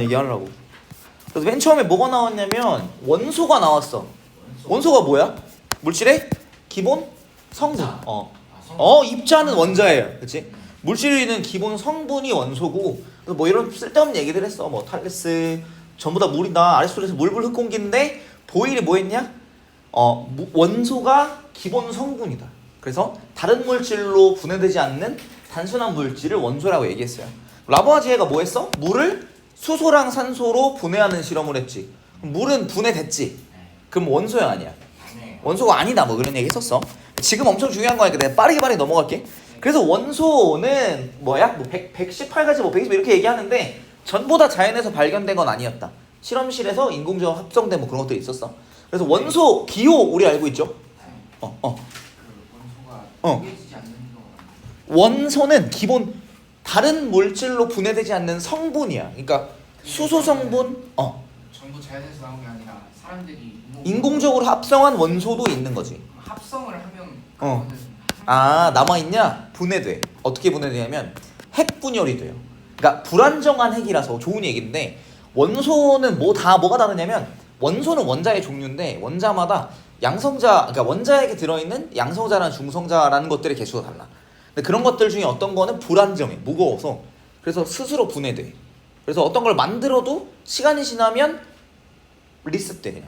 얘기하려고. 그래서 맨 처음에 뭐가 나왔냐면 원소가 나왔어. 원소가 뭐야? 물질의 기본 성분. 입자는 원자예요. 그치? 물질이 있는 기본 성분이 원소고, 그래서 뭐 이런 쓸데없는 얘기들 했어. 뭐 탈레스 전부 다 물이다. 아리스토텔레스 물불 흙공기인데 보일이 뭐 했냐? 원소가 기본 성분이다. 그래서 다른 물질로 분해되지 않는 단순한 물질을 원소라고 얘기했어요. 라보아지에가 뭐 했어? 물을 수소랑 산소로 분해하는 실험을 했지. 그럼 물은 분해됐지. 그럼 원소야 아니야? 원소가 아니다 뭐 그런 얘기 했었어. 지금 엄청 중요한 거니까 내가 빠르게 넘어갈게. 그래서 원소는 뭐야? 뭐 118가지 뭐 120 이렇게 얘기하는데 전부 다 자연에서 발견된 건 아니었다. 실험실에서 인공적으로 합성된 뭐 그런 것들이 있었어. 그래서 원소 기호 우리 알고 있죠? 원소는 기본 다른 물질로 분해되지 않는 성분이야. 그러니까 수소 성분 전부 자연에서 나온 게 아니라 사람들이 인공적으로 합성한 원소도 있는 거지. 합성을 하면 남아있냐? 분해돼. 어떻게 분해되냐면 핵 분열이 돼요. 그러니까 불안정한 핵이라서 좋은 얘기인데, 원소는 뭐가 다르냐면 원소는 원자의 종류인데 원자마다 양성자, 그러니까 원자에게 들어있는 양성자랑 중성자라는 것들의 개수가 달라. 근데 그런 것들 중에 어떤 거는 불안정해, 무거워서. 그래서 스스로 분해돼. 그래서 어떤 걸 만들어도 시간이 지나면 리셋돼, 그냥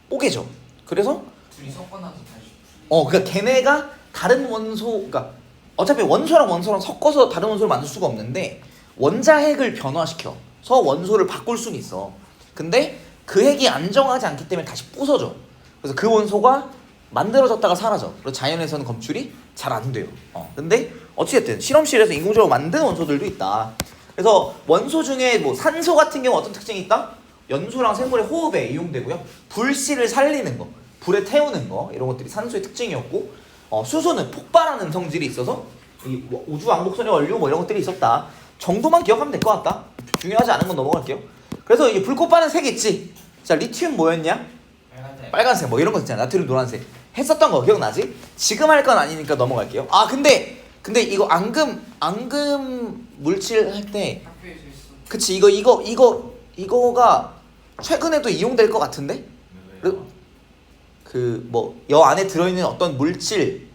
뽀개져. 그래서 둘이 섞어 놔서 다시 그러니까 걔네가 다른 원소, 그러니까 어차피 원소랑 섞어서 다른 원소를 만들 수가 없는데 원자핵을 변화시켜서 원소를 바꿀 수는 있어. 근데 그 핵이 안정하지 않기 때문에 다시 부서져. 그래서 그 원소가 만들어졌다가 사라져. 그래서 자연에서는 검출이 잘 안 돼요. 근데 어찌됐든 실험실에서 인공적으로 만든 원소들도 있다. 그래서 원소 중에 뭐 산소 같은 경우 어떤 특징이 있다? 연소랑 생물의 호흡에 이용되고요. 불씨를 살리는 거, 불에 태우는 거, 이런 것들이 산소의 특징이었고, 수소는 폭발하는 성질이 있어서 이 우주 왕복선의 원료 뭐 이런 것들이 있었다 정도만 기억하면 될 것 같다. 중요하지 않은 건 넘어갈게요. 그래서 이게 불꽃 빠는 색 있지? 자, 리튬 뭐였냐? 빨간색 뭐 이런 거 있잖아. 나트륨 노란색 했었던 거 기억나지? 지금 할 건 아니니까 넘어갈게요. 근데 이거 앙금 물질 할 때, 학교에서 했어. 그치, 이거가 최근에도 이용될 것 같은데? 여 안에 들어있는 어떤 물질,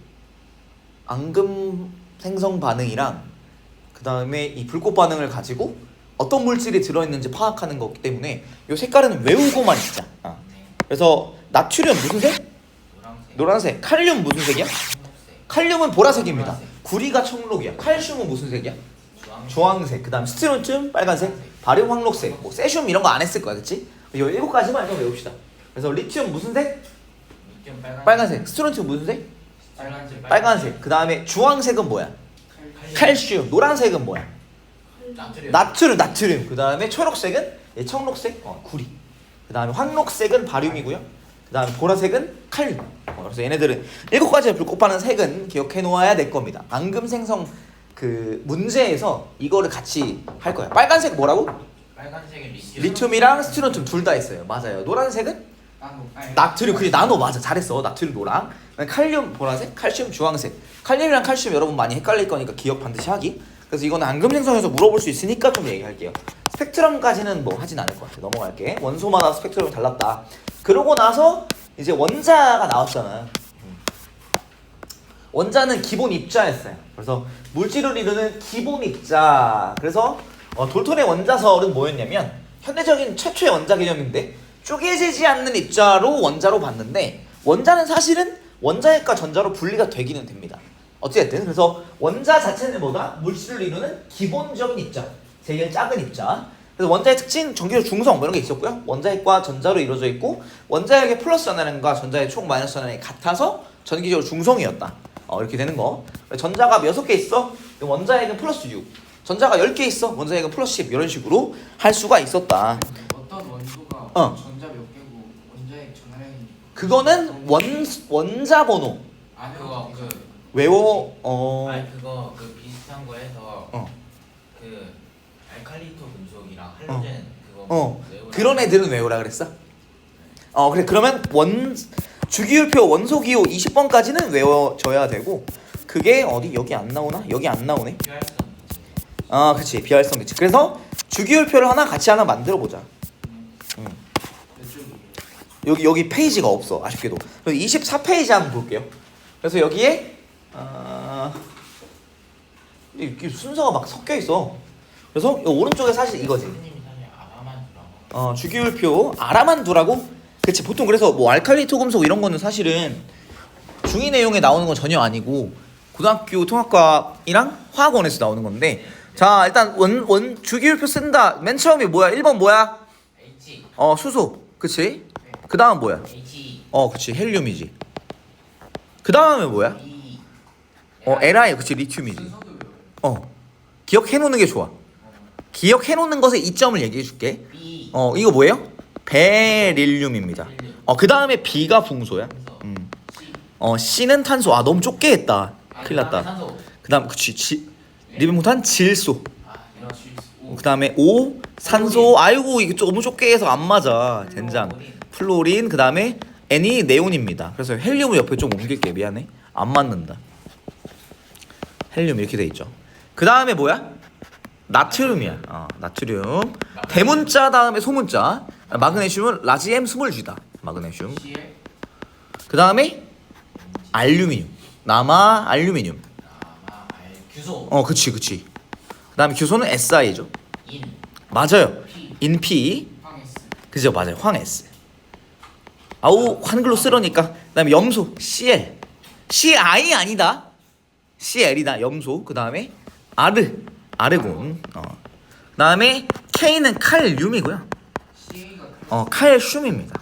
앙금 생성 반응이랑 그 다음에 이 불꽃 반응을 가지고 어떤 물질이 들어있는지 파악하는 거기 때문에 이 색깔은 외우고만 있자. 그래서 나트륨 무슨 색? 노란색. 칼륨 무슨 색이야? 칼륨은 보라색입니다. 구리가 청록이야. 칼슘은 무슨 색이야? 주황색. 그 다음 스티론튬 빨간색. 바륨 황록색. 뭐 세슘 이런 거 안 했을 거야, 그치? 이 7가지만 좀 외웁시다. 그래서 리튬 무슨 색? 빨간색. 스티론튬 무슨 색? 빨간색. 그 다음에 주황색은 뭐야? 칼슘. 노란색은 뭐야? 나트륨. 그 다음에 초록색은 청록색, 구리. 그 다음에 황록색은 바륨이고요. 그 다음에 보라색은 칼륨. 그래서 얘네들은 7가지의 불꽃 파는 색은 기억해 놓아야 될 겁니다. 앙금 생성 그 문제에서 이거를 같이 할 거야. 빨간색 뭐라고? 빨간색은 리튬이랑 스티론튬 둘 다 있어요. 맞아요. 노란색은 나트륨. 그게 나노 맞아. 잘했어. 나트륨 노랑. 칼륨 보라색, 칼슘 주황색. 칼륨이랑 칼슘 여러분 많이 헷갈릴 거니까 기억 반드시 하기. 그래서 이거는 앙금 생성에서 물어볼 수 있으니까 좀 얘기할게요. 스펙트럼까지는 뭐 하진 않을 것 같아. 넘어갈게. 원소마다 스펙트럼이 달랐다. 그러고 나서 이제 원자가 나왔잖아. 원자는 기본 입자였어요. 그래서 물질을 이루는 기본 입자. 그래서 돌톤의 원자설은 뭐였냐면 현대적인 최초의 원자 개념인데 쪼개지지 않는 입자로 원자로 봤는데, 원자는 사실은 원자핵과 전자로 분리가 되기는 됩니다. 어찌됐든 그래서 원자 자체는 뭐다? 물질을 이루는 기본적인 입자, 제일 작은 입자. 그래서 원자의 특징, 전기적 중성 뭐 이런 게 있었고요. 원자핵과 전자로 이루어져 있고, 원자핵의 플러스 전하량과 전자의 총 마이너스 전하량이 같아서 전기적으로 중성이었다. 이렇게 되는 거. 전자가 6개 있어? 원자핵은 플러스 6. 전자가 10개 있어? 원자핵은 플러스 10. 이런 식으로 할 수가 있었다. 어떤 원소가 전자 몇 개고 원자핵 전하량이 그거는 원자 번호. 그거 외워. 그거 비슷한 거 해서 그 알칼리토 금속이랑 할로젠 그거 그런 애들은 외우라 그랬어? 그래. 그러면 주기율표 원소기호 20번까지는 외워져야 되고, 그게 어디 여기 안 나오나? 여기 안 나오네. 비활성 그치. 비활성 기체. 그래서 주기율표를 하나 같이 하나 만들어 보자. 몇 쪽이에요? 여기 페이지가 없어 아쉽게도. 24페이지 한번 볼게요. 그래서 여기에 이 순서가 막 섞여 있어. 그래서 이 오른쪽에 사실 이거지. 선생님이 사실 알아만 두라고. 주기율표 알아만 두라고. 그치. 보통 그래서 뭐 알칼리 토금속 이런 거는 사실은 중2 내용에 나오는 건 전혀 아니고 고등학교 통합과학이랑 화학원에서 나오는 건데, 자 일단 원 주기율표 쓴다. 맨 처음이 뭐야? 1번 뭐야? H 수소. 그치? 그 다음 뭐야? H 그치. 헬륨이지. 그 다음에 뭐야? E Li. 그치. 리튬이지. 순서도 외워요. 기억해 놓는 게 좋아. 기억해 놓는 것의 이점을 얘기해 줄게. B 이거 뭐예요? 베릴륨입니다. 그 다음에 B가 붕소야. C는 탄소. 너무 좁게 했다. 큰일 났다. 산소. 그 다음 그치. 리벤폭탄 질소. 이런 오. 그 다음에 O 산소. 아이고 이게 너무 좁게 해서 안 맞아. 젠장. 플로린. 그 다음에 N이 네온입니다. 그래서 헬륨을 옆에 좀 옮길게. 미안해. 안 맞는다. 헬륨 이렇게 돼 있죠. 그 다음에 뭐야? 나트륨이야. 나트륨. 대문자 다음에 소문자. 마그네슘은 라지 M 스몰 G다. 마그네슘. C에 그 다음에 알루미늄. 남아 알루미늄. 규소 그치. 그 다음에 규소는 SI죠. 인 맞아요. P 인피. 황S 그죠, 맞아요. 황S. 아우 한글로 쓰러니까. 그 다음에 염소 CL. CI 아니다. CL이다. 염소. 그 다음에 아르곤. 그 다음에 K는 칼륨이고요. CA가 칼슘입니다.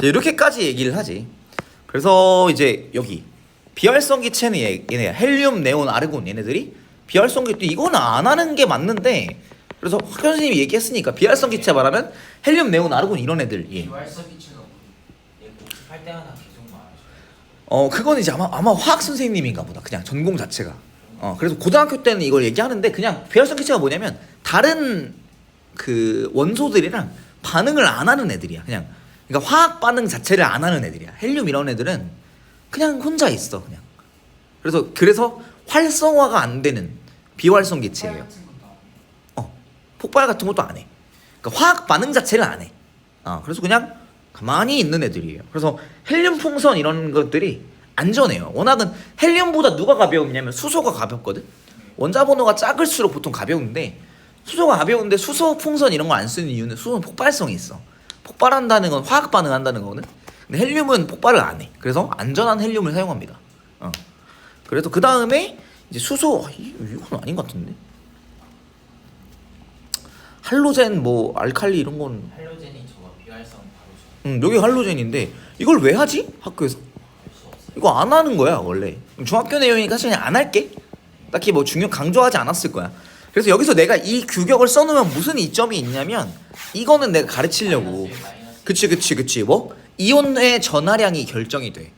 이렇게까지 얘기를 하지. 그래서 이제 여기 비활성 기체는 얘네야. 헬륨, 네온, 아르곤 얘네들이 비활성 기체. 이거는 안 하는 게 맞는데, 그래서 학교 선생님이 얘기했으니까 비활성 기체 말하면 헬륨, 네온, 아르곤 이런 애들. 예. 비활성 기체가 뭐예요? 복습할 때마다 계속 말하죠. 그건 이제 아마 화학 선생님인가 보다. 그냥 전공 자체가. 그래서 고등학교 때는 이걸 얘기하는데, 그냥 비활성 기체가 뭐냐면 다른 그 원소들이랑 반응을 안 하는 애들이야. 그러니까 화학 반응 자체를 안 하는 애들이야. 헬륨 이런 애들은 그냥 혼자 있어. 그래서 활성화가 안 되는 비활성 기체예요. 같은 것도 안 해요? 폭발 같은 것도 안 해. 그러니까 화학 반응 자체를 안 해. 그래서 그냥 가만히 있는 애들이에요. 그래서 헬륨 풍선 이런 것들이 안전해요. 워낙은 헬륨보다 누가 가벼우냐면 수소가 가볍거든. 원자 번호가 작을수록 보통 가벼운데, 수소가 가벼운데 수소 풍선 이런 거 안 쓰는 이유는 수소는 폭발성이 있어. 폭발한다는 건 화학 반응한다는 거거든. 근데 헬륨은 폭발을 안 해. 그래서 안전한 헬륨을 사용합니다. 그래서 그 다음에 이제 수소. 이건 아닌 것 같은데. 할로젠 뭐 알칼리 이런 건. 할로젠이 저거 비활성 바로 여기 할로젠인데 이걸 왜 하지? 학교에서 수 없어요. 이거 안 하는 거야 원래. 중학교 내용이니까 사실 그냥 안 할게. 딱히 뭐 강조하지 않았을 거야. 그래서 여기서 내가 이 규격을 써놓으면 무슨 이점이 있냐면, 이거는 내가 가르치려고. 그치. 뭐 이온의 전하량이 결정이 돼.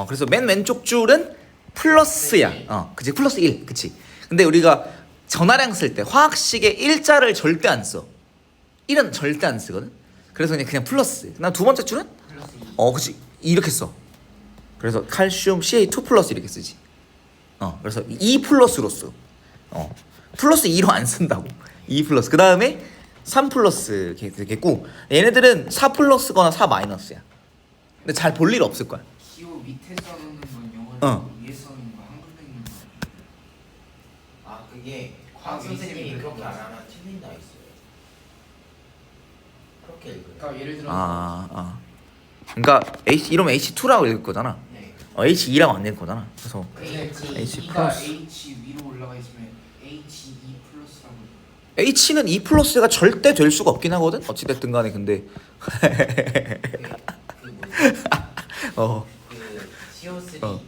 그래서 맨 왼쪽 줄은 플러스야. 그치. 플러스 1. 그치. 근데 우리가 전하량 쓸 때 화학식의 일자를 절대 안 써. 1은 절대 안 쓰거든. 그래서 그냥 플러스. 그다음 두 번째 줄은 플러스 2 그치. 이렇게 써. 그래서 칼슘 CA2 플러스 이렇게 쓰지. 그래서 2 플러스로 써. 플러스 2로 안 쓴다고. 2 플러스. 그 다음에 3 플러스 이렇게 되겠고, 얘네들은 4 플러스거나 4 마이너스야. 근데 잘 볼 일 없을 거야. 기호 밑에 써놓는 건 영어로 위에 써놓는 거 한글로 있는 거 그게 과학 선생님이 그렇게 안 하면 틀린다 했어요. 그렇게 읽어요. 그러니까 예를 들어서 그러니까 이러면 H2라고 읽을 거잖아. 네. H2라고 안 읽을 거잖아. 그래서 근데 그 H E가 플러스. H 위로 올라가 있으면 H2 플러스라고 H는 2 플러스가 절대 될 수가 없긴 하거든. 어찌됐든 간에. 근데 그 뭐지? 어. 그 CO3 어.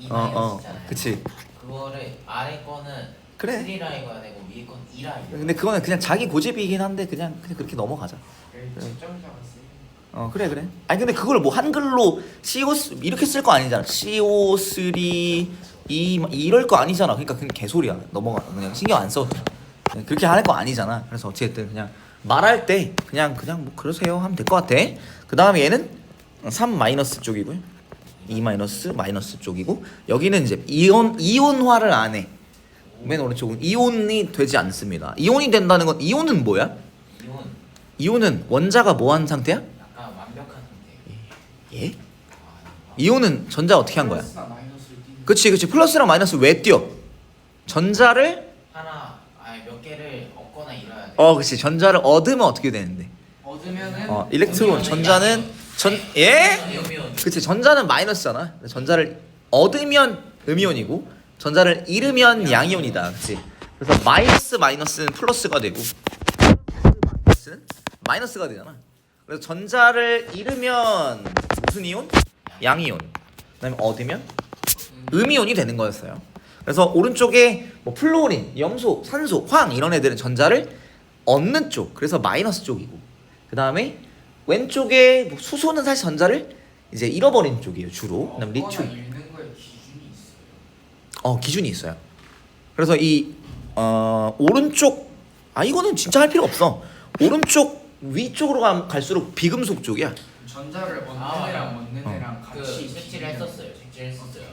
E 어. 마이너스잖아요. 그치. 그거를 아래 거는 그래. 3라이가 되고 위에 건 2라이. 근데 그거는 그냥 자기 고집이긴 한데 그냥 그렇게 넘어가자. 측정자가 쓰이는 그래. 아니 근데 그걸 뭐 한글로 CO 이렇게 쓸 거 아니잖아. CO3 이럴 거 아니잖아. 그러니까 그냥 개소리야. 넘어가. 그냥 신경 안 써도 돼. 그렇게 할 거 아니잖아. 그래서 어쨌든 그냥 말할 때 그냥 뭐 그러세요 하면 될 것 같아. 그 다음에 얘는 3 마이너스 쪽이고요. 2 마이너스 쪽이고, 여기는 이제 이온화를 안 해. 맨 오른쪽은 이온이 되지 않습니다. 이온이 된다는 건 이온은 뭐야? 이온 이온은 원자가 뭐한 상태야? 약간 완벽한 상태. 예? 이온은 전자 어떻게 한 거야? 플러스나 마이너스를 띄는 그치 플러스랑 마이너스 왜 띄어? 전자를 하나 아니 몇 개를 얻거나 잃어야 돼. 그치 전자를 얻으면 어떻게 되는데? 얻으면은 일렉트론 전자는 예? 음이온. 그치 전자는 마이너스잖아. 전자를 얻으면 음이온이고 전자를 잃으면 양이온이다. 그치? 그래서 마이너스는 플러스가 되고 마이너스는 마이너스가 되잖아. 그래서 전자를 잃으면 무슨 이온? 양이온. 그다음에 얻으면 음이온이 되는 거였어요. 그래서 오른쪽에 뭐 플로린, 염소, 산소, 황 이런 애들은 전자를 얻는 쪽. 그래서 마이너스 쪽이고. 그다음에 왼쪽에 뭐 수소는 사실 전자를 이제 잃어버리는 쪽이에요, 주로. 그다음 얻거나 리튬. 잃는 거에 기준이 있어요. 기준이 있어요. 그래서 이 오른쪽 이거는 진짜 할 필요 없어. 오른쪽 위쪽으로 갈수록 비금속 쪽이야. 전자를 얻는 아, 애랑 얻는 애랑 그 같이 색칠을 했었어요. 색칠했었어요.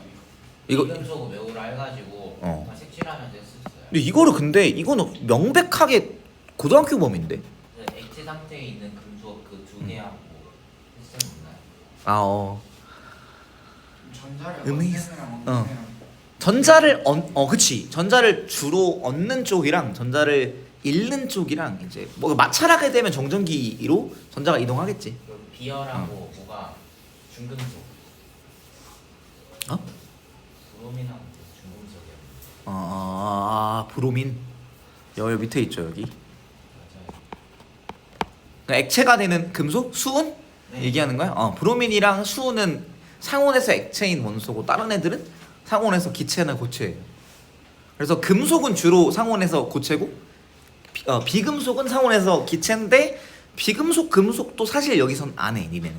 이거 금속 매우라 해가지고 다 색칠하면서 했었어요. 근데 이거는 명백하게 고등학교 범인데. 그래서 액체 상태에 있는 금속 그 두 개하고 했었나요? 전자를 음이 얻는 애랑 얻는 어. 애랑 전자를 그치. 전자를 주로 얻는 쪽이랑 전자를 잃는 쪽이랑 이제 뭐 마찰하게 되면 정전기로 전자가 이동하겠지. 그리고 비열하고 뭐가 중금속. 브로민하고 중금속이요. 브로민. 여기 밑에 있죠 여기. 맞아요. 그러니까 액체가 되는 금속, 수은 네. 얘기하는 거야. 브로민이랑 수은은 상온에서 액체인 원소고 다른 애들은 상온에서 기체나 고체예요. 그래서 금속은 주로 상온에서 고체고 비금속은 상온에서 기체인데 비금속, 금속도 사실 여기선 안 해. 니네는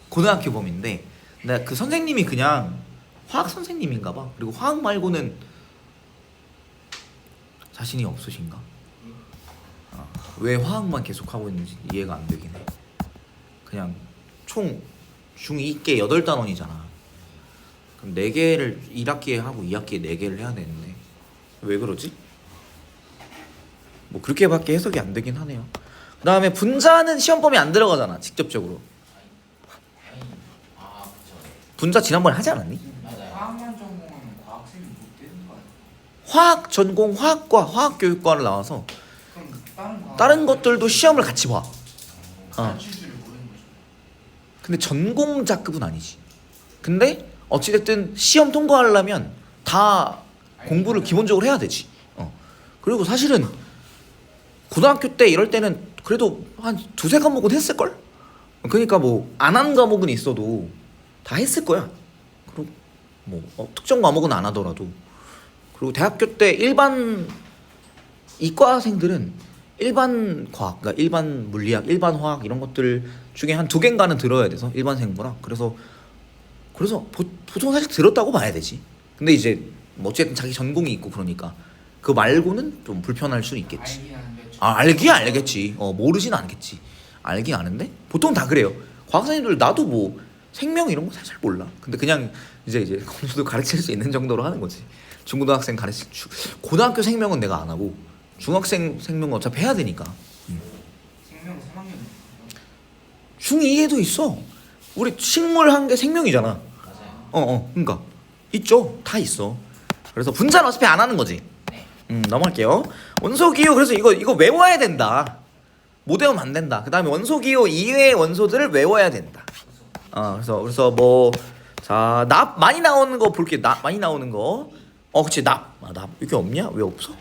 고등학교 범인데 근데 그 선생님이 그냥 화학 선생님인가 봐. 그리고 화학 말고는 자신이 없으신가? 왜 화학만 계속 하고 있는지 이해가 안 되긴 해. 그냥 총 중2께 8단원이잖아. 그럼 4개를 1학기에 하고 2학기에 4개를 해야 되는데 왜 그러지? 뭐 그렇게밖에 해석이 안 되긴 하네요. 그 다음에 분자는 시험 범위 안 들어가잖아 직접적으로. 그쵸. 분자 지난번에 하지 않았니? 맞아요. 화학만 전공하면 과학생이 못 되는 거 아니야? 화학 전공 화학과 화학교육과를 나와서 그럼 다른 것들도 시험을 같이 봐. 가르칠 줄을 모르는 거죠. 근데 전공자급은 아니지. 근데 어찌됐든 시험 통과하려면 다 공부를 기본적으로 해야 되지. 그리고 사실은 고등학교 때 이럴 때는 그래도 한 2-3과목은 했을걸? 그러니까 뭐 안 한 과목은 있어도 다 했을 거야. 그리고 뭐 특정 과목은 안 하더라도. 그리고 대학교 때 일반 이과생들은 일반 과학, 그러니까 일반 물리학, 일반 화학 이런 것들 중에 한 2개인가는 들어야 돼서 일반생보라. 그래서 보통 사실 들었다고 봐야 되지. 근데 이제 뭐 어쨌든 자기 전공이 있고 그러니까 그 말고는 좀 불편할 수는 있겠지. 알긴 하는데 알긴 알겠지. 모르진 않겠지. 알긴 아는데 보통 다 그래요. 과학생님들 나도 뭐 생명 이런 거 잘 몰라. 근데 그냥 이제 어느 정도 가르칠 수 있는 정도로 하는 거지. 중고등학생 고등학교 생명은 내가 안 하고 중학생 생명은 어차피 해야 되니까. 생명 3학년 중2에도 있어. 우리 식물 한 개 생명이잖아. 맞아요. 그러니까 있죠. 다 있어. 그래서 분자는 어차피 안 하는 거지. 네. 넘어갈게요. 원소기호 그래서 이거 외워야 된다. 못 외우면 안 된다. 그다음에 원소기호 이외의 원소들을 외워야 된다. 그래서 뭐 자, 납 많이 나오는 거 볼게. 납 많이 나오는 거. 그치 납. 납 이게 없냐? 왜 없어?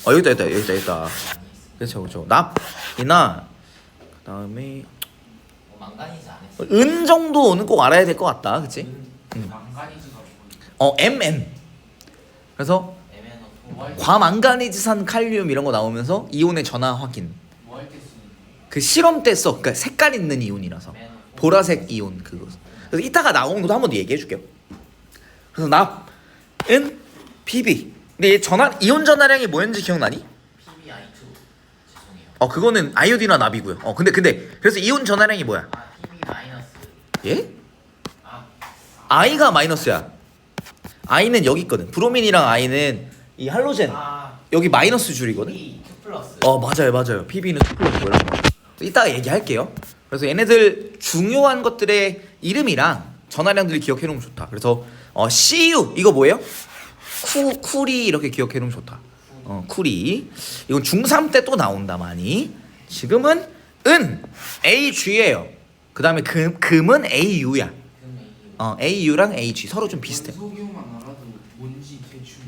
여기다. 그렇죠. 납이나 그다음에 망가니지 안 했어요. 은 정도는 꼭 알아야 될 것 같다. 그치? 망가니즈가 뭐예요? Mn. 그래서 MnO2. 과망가니즈산 칼륨 이런 거 나오면서 이온의 전하 확인. 뭐 할 때 쓰는 거예요? 그 실험 때 써. 그러니까 색깔 있는 이온이라서. 보라색 이온 그거. 그래서 이따가 나오는 것도 한 번 더 얘기해 줄게요. 그래서 납은 Pb. 근데 얘 이온 전하량이 뭐였는지 기억나니? PbI2. 죄송해요. 그거는 아이오딘이나 납이고요. 근데 그래서 이온 전하량이 뭐야? Pb 마이너스. 예? I가 마이너스야. I는 여기 있거든. 브로민이랑 I는 이 할로젠 아 여기 마이너스 줄이거든. P 2 플러스. 맞아요. PB는 2 플러스 이런 거. 이따가 얘기할게요. 그래서 얘네들 중요한 것들의 이름이랑 전화량들을 기억해 놓으면 좋다. 그래서 CU 이거 뭐예요? 쿨이 이렇게 기억해 놓으면 좋다. 쿨이 이건 중3 때 또 나온다 많이. 지금은 AG예요. 그 다음에 금은 AU야. AU랑 AG 서로 좀 비슷해. 원소기호만 알아도 뭔지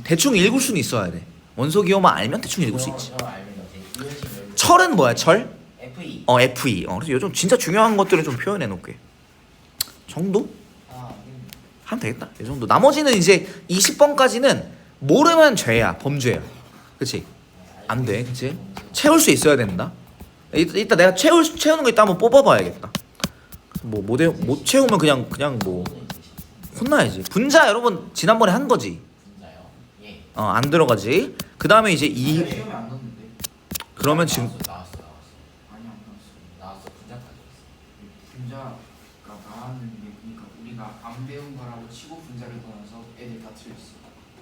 대충 읽을 수는 있어야 돼. 원소 기호만 알면 대충 읽을 수 있지. 저 알면 이제 이온식 열분. 철은 뭐야? 철? Fe. FE. 그래서 요즘 진짜 중요한 것들을 좀 표현해 놓을게. 정도? 아 하면 되겠다. 이 정도. 나머지는 이제 20번까지는 모르면 죄야. 범죄야. 그치? 안 돼. 그치? 채울 수 있어야 된다. 이따 내가 채우는 거 있다 한번 뽑아봐야겠다. 못 채우면 그냥 뭐 혼나야지. 분자 여러분 지난번에 한 거지. 진짜요? 예. 안 들어가지. 그 다음에 이제 시험에 안 넣었는데. 그러면 지금 나왔어. 아니 안 넣었어. 나왔어. 분자까지 있어. 분자가 나왔는 게 그러니까 우리가 안 배운 거라고 치고 분자를 넣어서 애들 다 틀렸어.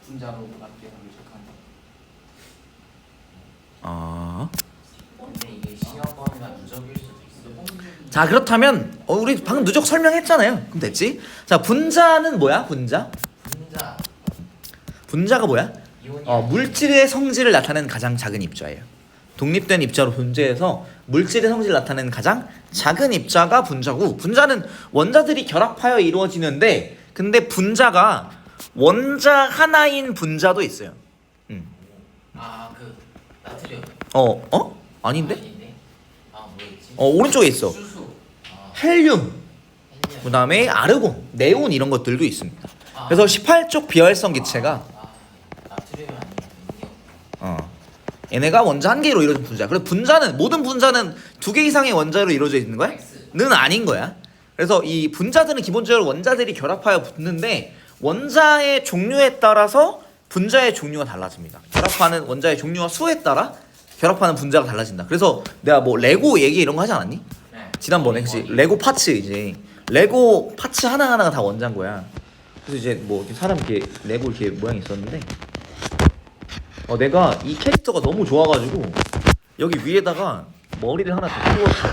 분자로 맞게 하기 시작하는. 근데 이게 시험범위가 누적일 수도 있어. 자 그렇다면 우리 방금 누적 설명했잖아요. 그럼 됐지? 자 분자는 뭐야? 분자. 분자가 뭐야? 이온이 물질의 성질을 나타내는 가장 작은 입자예요. 독립된 입자로 존재해서 물질의 성질을 나타내는 가장 작은 입자가 분자고, 분자는 원자들이 결합하여 이루어지는데, 근데 분자가 원자 하나인 분자도 있어요. 아그 나트륨. 아닌데? 아닌데? 아 뭐였지? 오른쪽에 있어. 수소. 아, 헬륨, 헬륨. 그 다음에 아르곤, 네온 이런 것들도 있습니다. 아. 그래서 18쪽 비활성 기체가 나트륨이 아니야. 얘네가 원자 한 개로 이루어진 분자. 그래서 분자는 모든 분자는 2개 이상의 원자로 이루어져 있는 거야? X. 는 아닌 거야. 그래서 이 분자들은 기본적으로 원자들이 결합하여 붙는데 원자의 종류에 따라서 분자의 종류가 달라집니다. 결합하는 원자의 종류와 수에 따라 결합하는 분자가 달라진다. 그래서 내가 뭐 레고 얘기 이런 거 하지 않았니? 네. 지난번에 그치? 레고 파츠 이제 레고 파츠 하나하나가 다 원자인 거야. 그래서 이제 뭐 이렇게 사람 이렇게 레고 이렇게 모양이 있었는데 내가 이 캐릭터가 너무 좋아가지고 여기 위에다가 머리를 하나 더 끼웠어.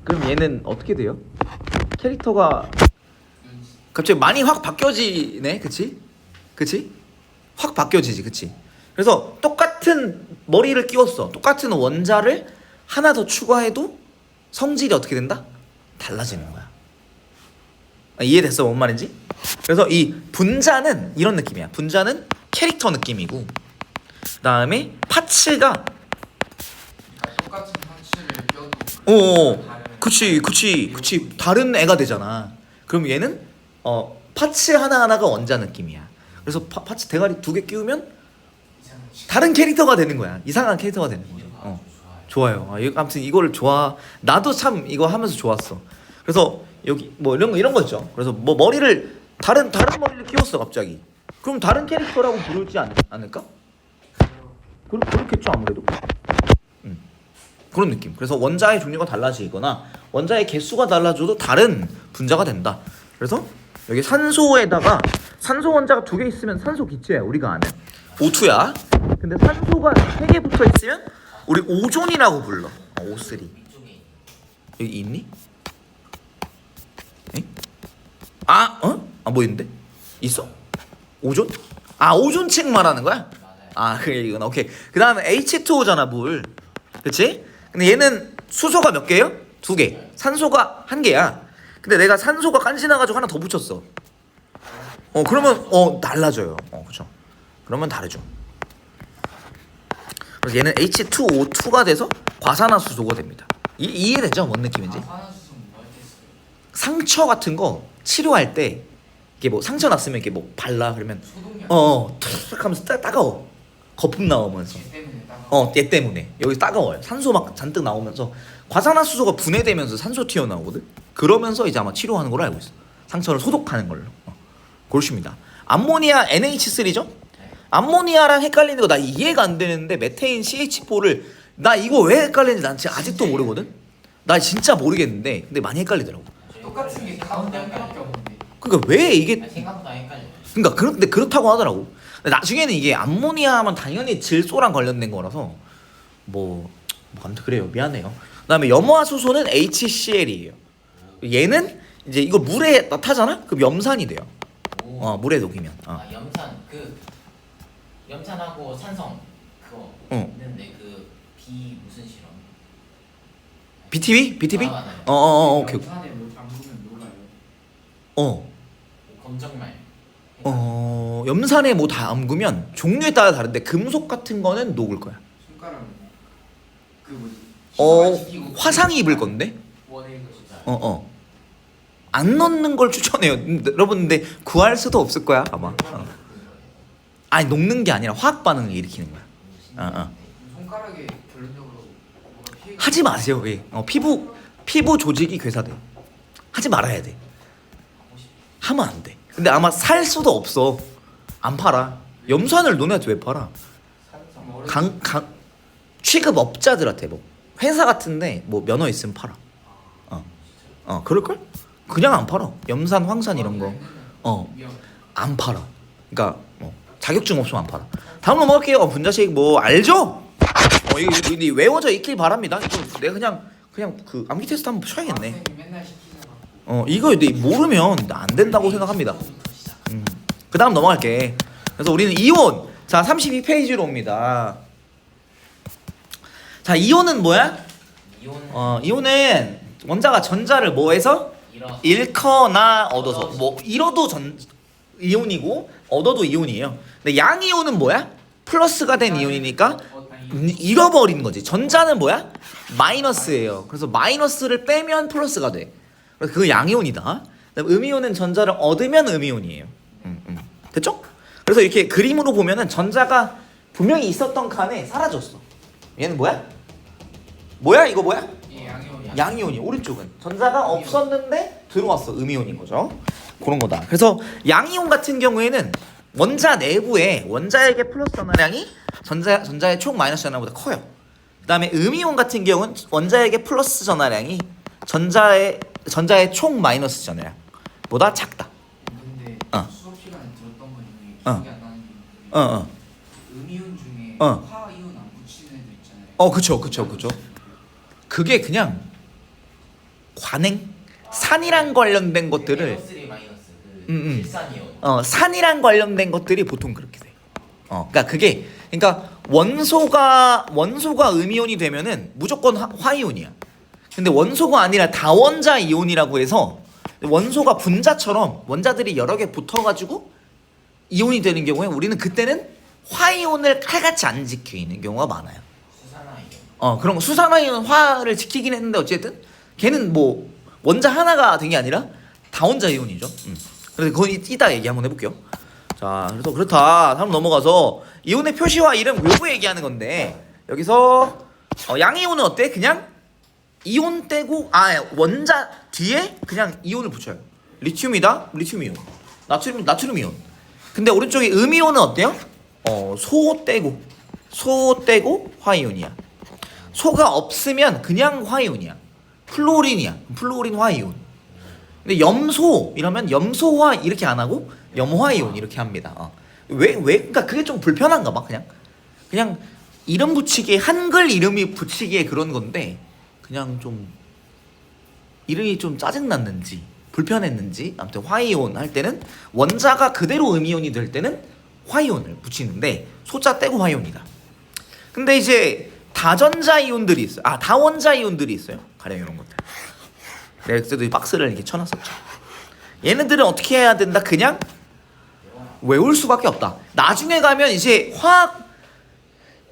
그럼 얘는 어떻게 돼요? 캐릭터가 갑자기 많이 확 바뀌어지네, 그치? 확 바뀌어지지, 그치? 그래서 똑같은 머리를 끼웠어. 똑같은 원자를 하나 더 추가해도 성질이 어떻게 된다? 달라지는 거야. 이해됐어, 뭔 말인지? 그래서 이 분자는 이런 느낌이야. 분자는 캐릭터 느낌이고, 그 다음에 파츠가 똑같은 파츠를 껴도 그치 다른 애가 되잖아. 그럼 얘는 파츠 하나하나가 원자 느낌이야. 그래서 파츠 대가리 2개 끼우면 다른 캐릭터가 되는 거야. 이상한 캐릭터가 되는 거야. 좋아요. 아무튼 이걸 나도 참 이거 하면서 좋았어. 그래서 여기 뭐 이런 거 있죠. 그래서 뭐 머리를 다른 머리를 끼웠어 갑자기. 그럼 다른 캐릭터라고 부르지 않을까? 그렇겠죠 아무래도. 그런 느낌. 그래서 원자의 종류가 달라지거나 원자의 개수가 달라져도 다른 분자가 된다. 그래서 여기 산소에다가 산소 원자가 2개 있으면 산소 기체야, 우리가 아는 O2야. 근데 산소가 3개 붙어 있으면 우리 오존이라고 불러. O3. 위쪽에 여기 있니? 에? 뭐 있는데? 있어? 오존? 오존층 말하는 거야? 맞아요. 그래 이거나. 오케이. 그 다음에 H2O잖아, 물. 그치? 근데 얘는 수소가 몇 개예요? 2개. 산소가 1개야. 근데 내가 산소가 깐지나가지고 하나 더 붙였어. 그러면 달라져요. 그쵸. 그러면 다르죠. 그래서 얘는 H2O2가 돼서 과산화수소가 됩니다. 이해되죠? 뭔 느낌인지? 산화수소는 뭐 했겠어요? 상처 같은 거 치료할 때 이게 뭐 상처 났으면 이렇게 뭐 발라 그러면 소독약. 툭 하면서 따가워. 거품 나오면서. 쟤 때문에 따가. 얘 때문에 여기 따가워요. 산소 막 잔뜩 나오면서 과산화수소가 분해되면서 산소 튀어나오거든. 그러면서 이제 아마 치료하는 걸로 알고 있어. 상처를 소독하는 걸로. 그렇습니다. 암모니아 NH3죠? 암모니아랑 헷갈리는 거 나 이해가 안 되는데 메테인 CH4를 나 이거 왜 헷갈리는지 난 진짜 아직도 모르거든. 나 진짜 모르겠는데 근데 많이 헷갈리더라고. 똑같은 게 가운데 한 개밖에 없는데. 그러니까 왜 이게 생각보다 헷갈려. 그러니까 그런데 그렇다고 하더라고. 근데 나중에는 이게 암모니아 하면 당연히 질소랑 관련된 거라서 아무튼 그래요. 미안해요. 그다음에 염화수소는 HCl이에요. 얘는 이제 이거 물에 타잖아? 그럼 염산이 돼요. 오. 물에 녹이면. 아 염산 염산하고 산성 그거 어. 있는데 그 비 무슨 실험? BTB? BTB? 아, 맞아요. 오케이. 영산에 물 담그면 녹아요. 검정말. 염산에 뭐 다 담그면 종류에 따라 다른데 금속 같은 거는 녹을 거야. 손가락으로 그 뭐지? 희석을 시키고 화상이 입을 건데? 원에 이거 진짜. 안 넣는 걸 추천해요. 여러분 근데 구할 수도 없을 거야 아마. 아니 녹는 게 아니라 화학 반응을 일으키는 거야. 손가락에 결론적으로 뭐가 피해가 하지 마세요. 예. 피부 조직이 괴사돼. 하지 말아야 돼. 하면 안 돼. 근데 아마 살 수도 없어. 안 팔아. 염산을 너네한테 왜 팔아? 산성. 취급업자들한테 뭐 회사 같은데 뭐 면허 있으면 팔아. 그럴 걸? 그냥 안 팔아. 염산, 황산 이런 거. 안 팔아. 그러니까 자격증 없으면 안 팔아. 다음 넘어갈게요. 분자식 뭐 알죠? 이거 외워져 있길 바랍니다. 이거 내가 그냥 그 암기 테스트 한번 쳐야겠네. 선생님 맨날 시키잖아. 이거 모르면 안 된다고 생각합니다. 그 다음 넘어갈게. 그래서 우리는 이온. 자 32페이지로 옵니다. 자 이온은 뭐야? 이온은 원자가 전자를 뭐해서? 잃거나 얻어서. 뭐 잃어도 이온이고 얻어도 이온이에요. 근데 양이온은 뭐야? 플러스가 된 이온이니까 잃어버린 거지. 전자는 뭐야? 마이너스예요. 그래서 마이너스를 빼면 플러스가 돼. 그래서 그거 양이온이다. 그다음 음이온은 전자를 얻으면 음이온이에요. 됐죠? 그래서 이렇게 그림으로 보면은 전자가 분명히 있었던 칸에 사라졌어. 얘는 뭐야? 이거 뭐야? 예, 양이온이. 양이온이. 오른쪽은 전자가 없었는데 들어왔어. 음이온인 거죠. 그런 거다. 그래서 양이온 같은 경우에는 원자 내부에 원자에게 플러스 전하량이 전자의 총 마이너스 전하량보다 커요. 그다음에 음이온 같은 경우는 원자에게 플러스 전하량이 전자의 총 마이너스 전하량보다 작다. 근데 어. 수업 시간에 들었던 거 중에 기억이 어. 안 나는 게 음이온 중에 어. 화이온 안 붙이는 애들 있잖아요. 그쵸. 그게 그냥 관행? 산이랑 관련된 것들을 NO3 마이너스 음. 실산이온. 산이랑 관련된 것들이 보통 그렇게 돼. 그러니까 원소가 음이온이 되면은 무조건 화이온이야. 근데 원소가 아니라 다원자 이온이라고 해서 원소가 분자처럼 원자들이 여러 개 붙어가지고 이온이 되는 경우에 우리는 그때는 화이온을 칼같이 안 지키는 경우가 많아요. 수산화이온. 그런 거 수산화이온 화를 지키긴 했는데 어쨌든 걔는 뭐 원자 하나가 된 게 아니라 다원자 이온이죠. 그래서 그건 이따 얘기 한번 해볼게요. 자, 그래서 그렇다. 다음 넘어가서 이온의 표시와 이름 요거 얘기하는 건데 여기서 양이온은 어때? 그냥 이온 떼고 원자 뒤에 그냥 이온을 붙여요. 리튬이다. 리튬이온. 나트륨이온. 근데 오른쪽에 음이온은 어때요? 소 떼고 화이온이야. 소가 없으면 그냥 화이온이야. 플로린이야. 플로린 화이온. 근데 염소 이러면 염소화 이렇게 안 하고 염화이온 이렇게 합니다. 그러니까 그게 좀 불편한가 봐. 그냥 이름 붙이기에 한글 이름이 붙이기에 그런 건데 그냥 좀 이름이 좀 짜증났는지 불편했는지 아무튼 화이온 할 때는 원자가 그대로 음이온이 될 때는 화이온을 붙이는데 소자 떼고 화이온이다. 근데 이제 다전자 이온들이 있어요. 다원자 이온들이 있어요. 가령 이런 것들. 내가 그때도 이 박스를 이렇게 쳐놨었죠. 얘네들은 어떻게 해야 된다? 그냥 외울 수밖에 없다. 나중에 가면 이제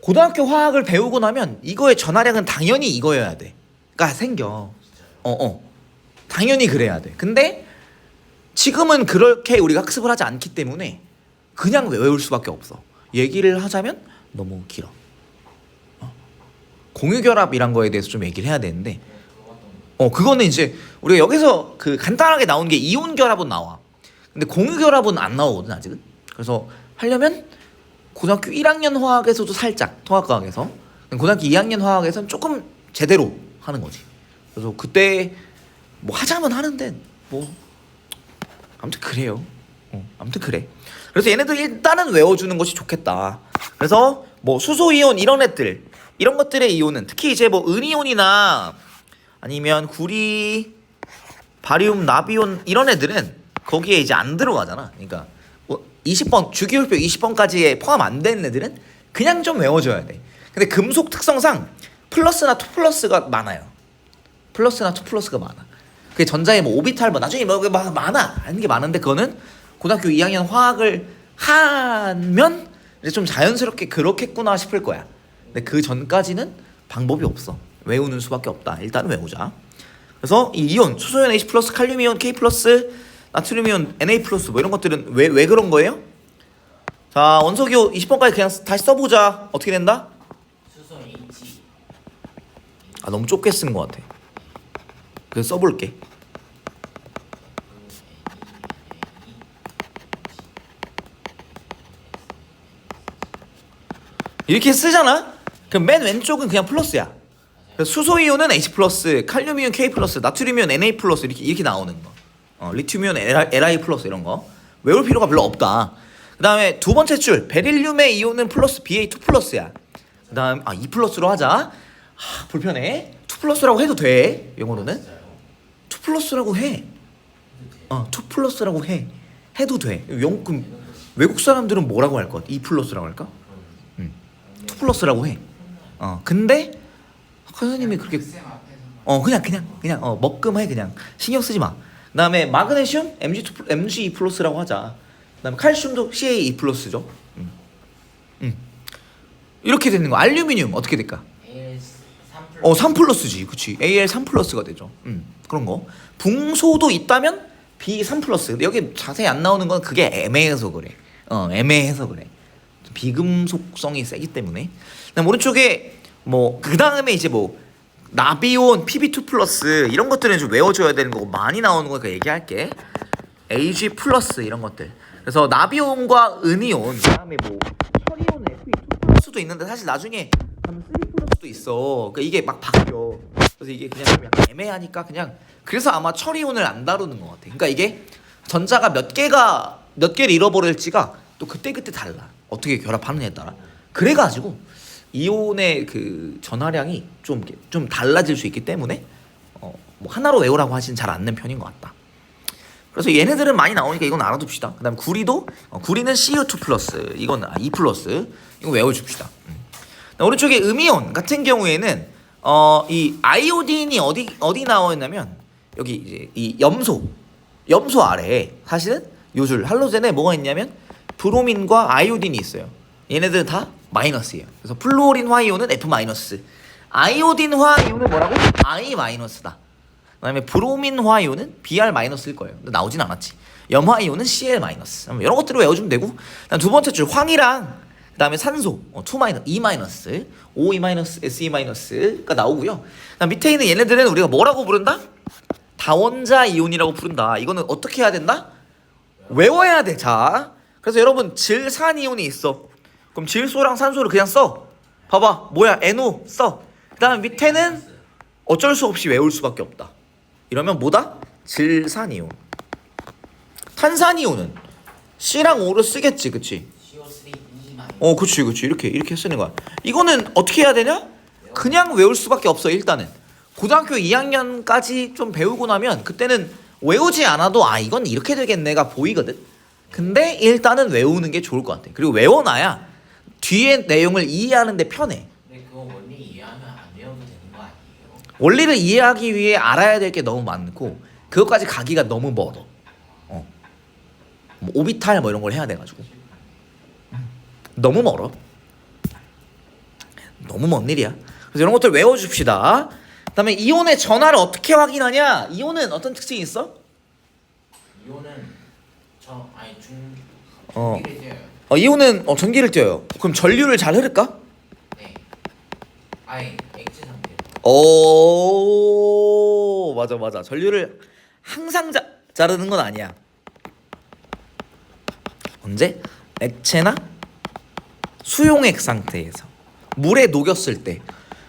고등학교 화학을 배우고 나면 이거의 전하량은 당연히 이거여야 돼. 가 생겨. 당연히 그래야 돼. 근데 지금은 그렇게 우리가 학습을 하지 않기 때문에 그냥 외울 수밖에 없어. 얘기를 하자면 너무 길어. 공유결합이란 거에 대해서 좀 얘기를 해야 되는데 그거는 이제 우리가 여기서 그 간단하게 나오는 게 이온 결합은 나와. 근데 공유 결합은 안 나오거든 아직은. 그래서 하려면 고등학교 1학년 화학에서도 살짝 통합과학에서 고등학교 2학년 화학에서는 조금 제대로 하는 거지. 그래서 그때 뭐 하자면 하는데 뭐 아무튼 그래요. 아무튼 그래. 그래서 얘네들 일단은 외워주는 것이 좋겠다. 그래서 뭐 수소 이온 이런 애들, 이런 것들의 이온은 특히 이제 뭐 은이온이나 아니면 구리, 바리움, 나비온 이런 애들은 거기에 이제 안 들어가잖아. 그러니까 뭐 20번 주기율표 20번까지에 포함 안 되는 애들은 그냥 좀 외워줘야 돼. 근데 금속 특성상 플러스나 2 플러스가 많아요. 플러스나 2 플러스가 많아. 그게 전자에 뭐 오비탈 뭐 나중에 뭐 많아. 하는 게 많은데 그거는 고등학교 2학년 화학을 하면 이제 좀 자연스럽게 그렇겠구나 싶을 거야. 근데 그 전까지는 방법이 없어. 외우는 수밖에 없다. 일단 외우자. 그래서 이 이온, 수소이온 H+, 칼륨이온 K+, 나트륨이온 Na+, 뭐 이런 것들은 왜 그런 거예요? 자, 원소기호 20번까지 그냥 다시 써보자. 어떻게 된다? 수소 H. 아, 너무 좁게 쓴 것 같아. 그래서 써볼게. 이렇게 쓰잖아? 그럼 맨 왼쪽은 그냥 플러스야. 그래서 수소이온은 H+, 칼륨이온 K+, 나트륨이온 Na+, 이렇게 나오는 거. 리튬이온 Li+ 이런 거. 외울 필요가 별로 없다. 그 다음에 두 번째 줄, 베릴륨의 이온은 플러스 Ba2+야. 그 다음 2+로 하자. 불편해. 2+라고 해도 돼. 영어로는 2+라고 해. 2+라고 해. 해도 돼. 그럼 외국 사람들은 뭐라고 할 것 같아? 2+라고 할까? 2+라고 해. 근데 선생님이 그렇게 쌤 앞에서 그냥 먹금해. 그냥 신경 쓰지 마. 그다음에 마그네슘 Mg2+라고 하자. 그다음에 칼슘도 Ca2+죠. 이렇게 되는 거. 알루미늄 어떻게 될까? AL 3+. 3+지. 그치. Al3+가 되죠. 그런 거. 붕소도 있다면 B3+. 근데 여기 자세히 안 나오는 건 그게 애매해서 그래. 애매해서 그래. 비금속성이 세기 때문에. 그다음 오른쪽에 뭐 그다음에 이제 뭐 나비온, Pb2+ 이런 것들은 좀 외워줘야 되는 거고 많이 나오는 거니까 얘기할게. Ag+ 이런 것들. 그래서 나비온과 은이온, 그다음에 뭐 철이온 Fe2+도 있는데 사실 나중에 가면 3+도 있어. 그러니까 이게 막 바뀌어. 그래서 이게 그냥 좀 약간 애매하니까 그냥 그래서 아마 철이온을 안 다루는 것 같아. 그러니까 이게 전자가 몇 개를 잃어버릴지가 또 그때그때 달라. 어떻게 결합하느냐에 따라. 그래가지고 이온의 그 전하량이 좀 달라질 수 있기 때문에 뭐 하나로 외우라고 하시는 잘 않는 편인 것 같다. 그래서 얘네들은 많이 나오니까 이건 알아둡시다. 그다음 구리도 구리는 Cu2+, 이건 2+, 이거 외워줍시다. 오른쪽에 음이온 같은 경우에는 이 아이오딘이 어디 나와 있냐면 여기 이제 이 염소 아래에 사실은 요줄 할로젠에 뭐가 있냐면 브로민과 아이오딘이 있어요. 얘네들은 다 마이너스예요. 그래서 플루오린 화이온은 F-, 아이오딘 화이온은 뭐라고? I-다. 그다음에 브로민 화이온은 Br-일 거예요. 근데 나오진 않았지. 염화이온은 Cl-. 이런 것들을 외워주면 되고. 그다음 두 번째 줄 황이랑 그다음에 산소 2-, E-, O2-, Se-가 나오고요. 그다음 밑에 있는 얘네들은 우리가 뭐라고 부른다? 다원자 이온이라고 부른다. 이거는 어떻게 해야 된다? 외워야 돼. 자, 그래서 여러분 질산이온이 있어. 그럼 질소랑 산소를 그냥 써. 봐봐, 뭐야? NO 써. 그다음 밑에는 어쩔 수 없이 외울 수밖에 없다. 이러면 뭐다? 질산이온. 탄산이온은 C랑 O를 쓰겠지, 그치? CO3E-. 그치. 이렇게 쓰는 거야. 이거는 어떻게 해야 되냐? 그냥 외울 수밖에 없어. 일단은 고등학교 2학년까지 좀 배우고 나면 그때는 외우지 않아도 이건 이렇게 되겠네가 보이거든. 근데 일단은 외우는 게 좋을 것 같아. 그리고 외워놔야 뒤에 내용을 이해하는데 편해. 근데 그거 원리 이해하면 안 외워도 되는 거 아니에요? 원리를 이해하기 위해 알아야 될 게 너무 많고 그것까지 가기가 너무 멀어. 뭐 오비탈 뭐 이런 걸 해야 돼가지고 너무 멀어. 너무 먼 일이야. 그래서 이런 것들 외워줍시다. 그다음에 이온의 전하를 어떻게 확인하냐? 이온은 어떤 특징이 있어? 이온은 어. 전기를 떼요. 이온은 전기를 떼어요. 그럼 전류를 잘 흐를까? 네. 액체 상태. 오, 맞아. 전류를 항상 자르는 건 아니야. 언제? 액체나 수용액 상태에서 물에 녹였을 때.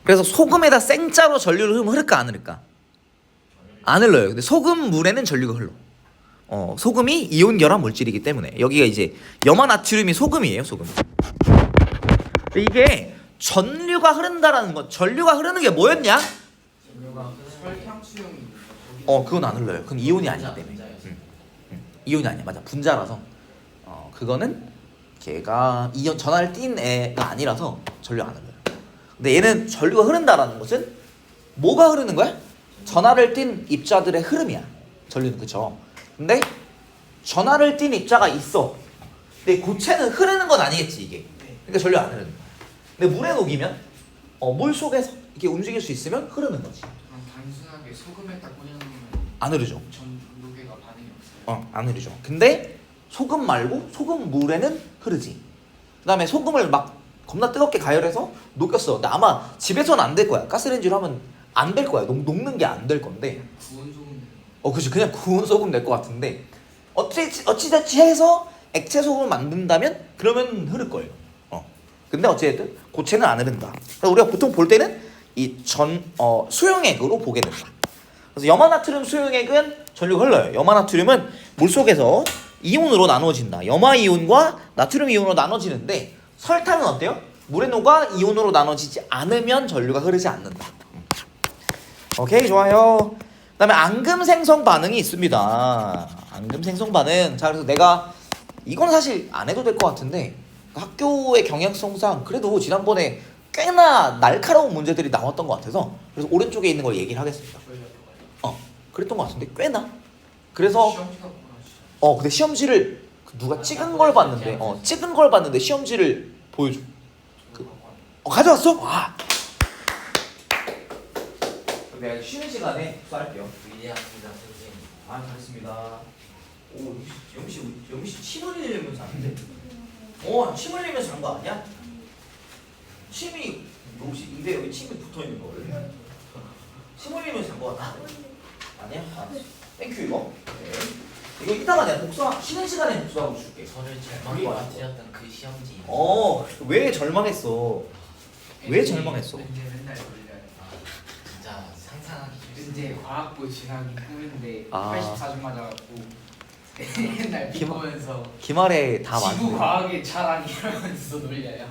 그래서 소금에다 생짜로 전류를 흐를까 안 흐를까? 안 흘러요. 근데 소금 물에는 전류가 흘러. 소금이 이온 결합 물질이기 때문에 여기가 이제 염화나트륨이 소금이에요, 소금. 이게 전류가 흐른다라는 건 전류가 흐르는 게 뭐였냐? 전류가 설탕 수용이 있는 그건 안 흘러요. 그건 이온이 아니기 때문에. 분자였어요. 이온이 아니야, 맞아, 분자라서. 그거는 걔가 이온 전하를 띈 애가 아니라서 전류 안 흘러요. 근데 얘는 전류가 흐른다라는 것은 뭐가 흐르는 거야? 전하를 띤 입자들의 흐름이야. 전류는 그쵸. 근데 전하를 띤 입자가 있어. 근데 고체는 흐르는 건 아니겠지 이게. 그러니까 전류 안 흐르는 거야. 근데 물에 녹이면 물 속에서 이렇게 움직일 수 있으면 흐르는 거지. 그냥 단순하게 소금에다 꽂아놓으면 안 흐르죠. 전도계가 반응이 없어요. 안 흐르죠. 근데 소금 말고 소금 물에는 흐르지. 그다음에 소금을 막 겁나 뜨겁게 가열해서 녹였어. 근데 아마 집에서는 안 될 거야. 가스레인지로 하면 안 될 거야. 녹는 게 안 될 건데. 구운 소금. 그치. 그냥 구운 소금 될 것 같은데 어찌저찌 해서 액체 소금을 만든다면 그러면 흐를 거예요. 근데 어찌됐든 고체는 안 흐른다. 그래서 우리가 보통 볼 때는 이 수용액으로 보게 된다. 그래서 염화나트륨 수용액은 전류가 흘러요. 염화나트륨은 물 속에서 이온으로 나누어진다. 염화이온과 나트륨 이온으로 나눠지는데 설탕은 어때요? 물에 녹아 이온으로 나눠지지 않으면 전류가 흐르지 않는다. 오케이, 좋아요. 그다음에 앙금 생성 반응이 있습니다. 앙금 생성 반응. 자, 그래서 내가 이건 사실 안 해도 될 것 같은데 학교의 경향성상 그래도 지난번에 꽤나 날카로운 문제들이 나왔던 것 같아서 그래서 오른쪽에 있는 걸 얘기를 하겠습니다. 그랬던 것 같은데 꽤나. 그래서 시험지가 뭐라 근데 시험지를 누가 찍은 걸 봤는데 찍은 걸 봤는데 시험지를 보여줘. 가져왔어? 와. 내가 쉬는 시간에 쌀게요. 위대합니다 선생님. 잘했습니다. 오, 영씨 침 흘리면서 안 돼. 침 흘리면서 한 거 아니야? 침이 혹시 입에 여기 침이 붙어 있는 거 원래? 침 흘리면서 한 거 같아? 아니야? 땡큐 이거. 네. 이거 이따가 내가 쉬는 시간에 복수하고 줄게. 저를 절망에 이거 빠뜨렸던 그 시험지. 왜 절망했어? 왜 절망했어? 이제 맨날 돌려요. 진짜 상상하기 싫어. 이제 과학부 진학이 꿈인데 아. 84점 맞아갖고 맨날 김- 비보면서 기말에 다 지구 맞네. 과학의 자랑 이러면서 놀려요.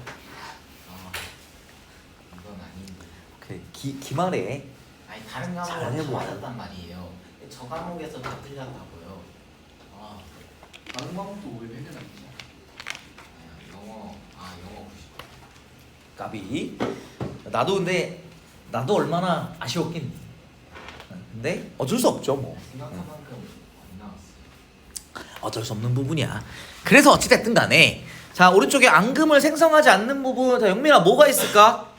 이건 아닌데. 그 기말에 아니 다른 잘 과목은 다 해보아. 맞았단 말이에요. 근데 저 과목에서 다 틀렸다고요. 다른 과목도 왜 맨날 아니지? 영어 90. 까비. 나도 얼마나 아쉬웠겠니. 근데 어쩔 수 없죠 뭐. 생각한 만큼 안 나왔어요. 어쩔 수 없는 부분이야. 그래서 어찌됐든 간에 자, 오른쪽에 앙금을 생성하지 않는 부분. 자, 영민아 뭐가 있을까?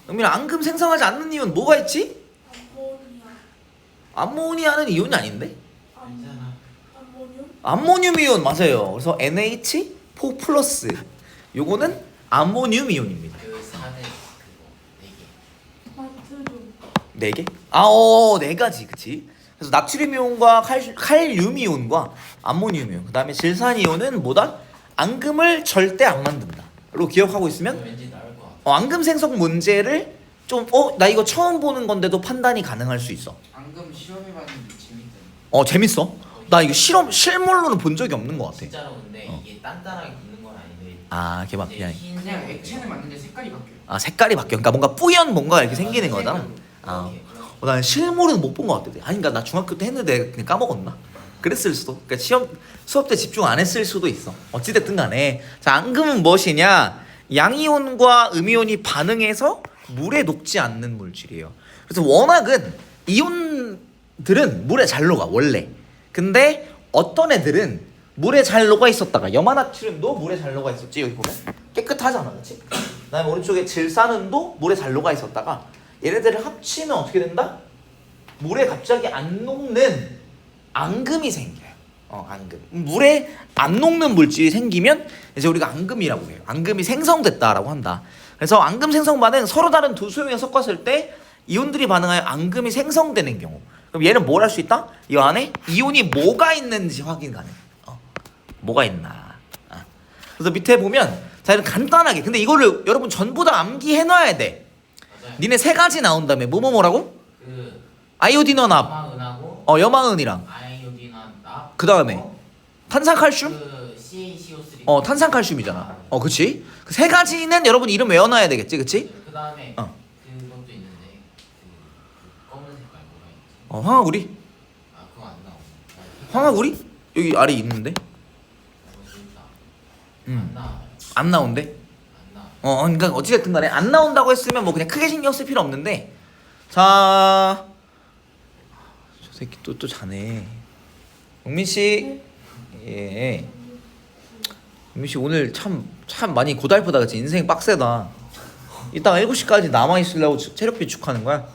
영민아 앙금 생성하지 않는 이유는 뭐가 있지? 암모니아는 이온이 아닌데? 괜찮아. 암모늄 이온 맞아요. 그래서 NH4 플러스 요거는 암모늄 이온입니다. 그 산에 그거 4개. 4개? 네 가지. 그치? 그래서 나트륨 이온과 칼륨 이온과 암모늄 이온, 그 다음에 질산 이온은 뭐다? 앙금을 절대 안 만든다. 로 기억하고 있으면 왠지 나올 것 같아. 앙금 생성 문제를 좀 나 이거 처음 보는 건데도 판단이 가능할 수 있어. 방금 시험해봤는데 재밌던데. 재밌어. 나 이거 실물로는 본 적이 없는 것 같아. 진짜로 근데 이게 단단하게 붙는 건 아닌데. 걔 막 이제 그냥 흰 그냥 색으로 액체는 맞는데 색깔이 바뀌어요. 색깔이 바뀌어. 그러니까 뭔가 뿌연 뭔가 이렇게 생기는 거잖아. 이렇게. 난 실물은 못 본 것 같아. 그러니까 나 중학교 때 했는데 그냥 까먹었나? 그랬을 수도. 그러니까 수업 때 집중 안 했을 수도 있어. 어찌됐든 간에 자, 앙금은 무엇이냐? 양이온과 음이온이 반응해서 물에 녹지 않는 물질이에요. 그래서 워낙은 이온들은 물에 잘 녹아 원래. 근데 어떤 애들은 물에 잘 녹아 있었다가 염화나트륨도 물에 잘 녹아 있었지. 여기 보면 깨끗하잖아, 그렇지? 그다음에 오른쪽에 질산은도 물에 잘 녹아 있었다가 얘네들을 합치면 어떻게 된다? 물에 갑자기 안 녹는 앙금이 생겨요. 앙금. 물에 안 녹는 물질이 생기면 이제 우리가 앙금이라고 해요. 앙금이 생성됐다라고 한다. 그래서 앙금 생성 반응 서로 다른 두 수용액 섞었을 때 이온들이 반응하여 앙금이 생성되는 경우. 그럼 얘는 뭘 할 수 있다? 이 안에 이온이 뭐가 있는지 확인 가능. 뭐가 있나. 그래서 밑에 보면 자, 이런 간단하게. 근데 이거를 여러분 전부 다 암기해 놔야 돼. 맞아요. 니네 세 가지 나온 다음에 뭐라고? 그 아이오딘 혼합, 염화은하고 염화은이랑 아이오딘 그 다음에 어? 탄산칼슘? 그 CaCO3. 탄산칼슘이잖아. 그치? 그 세 가지는 여러분 이름 외워놔야 되겠지, 그치? 그 다음에 어. 그것도 있는데 그 검은 색깔 뭐라 했지? 황화구리? 아 그거 안 나오네. 황화구리? 여기 아래 있는데? 멋있다. 음. 안 나와요. 안 나온대? 안 나와. 그러니까 어찌됐든 간에 안 나온다고 했으면 뭐 그냥 크게 신경 쓸 필요 없는데. 자, 저 새끼 또 자네. 용민 씨, 예. 용민 씨 오늘 참 많이 고달프다, 그치? 인생 빡세다. 이따가 7시까지 남아 있으려고 체력 비축하는 거야?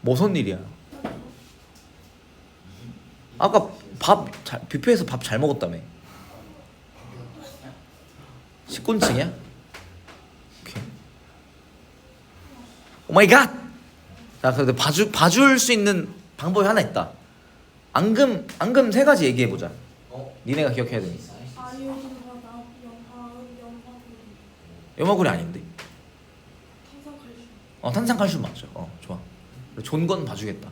무슨 일이야? 아까 뷔페에서 밥 잘 먹었다며. 식곤증이야? 오케이. 오 마이 갓! 자, 그래도 봐줄 수 있는 방법이 하나 있다. 앙금 3가지 얘기해 보자. 니네가 기억해야 되니. 아이오딘과 염화은, 염화구리 아닌데. 탄산칼슘. 탄산칼슘 맞죠. 좋아. 좋은 건 봐주겠다.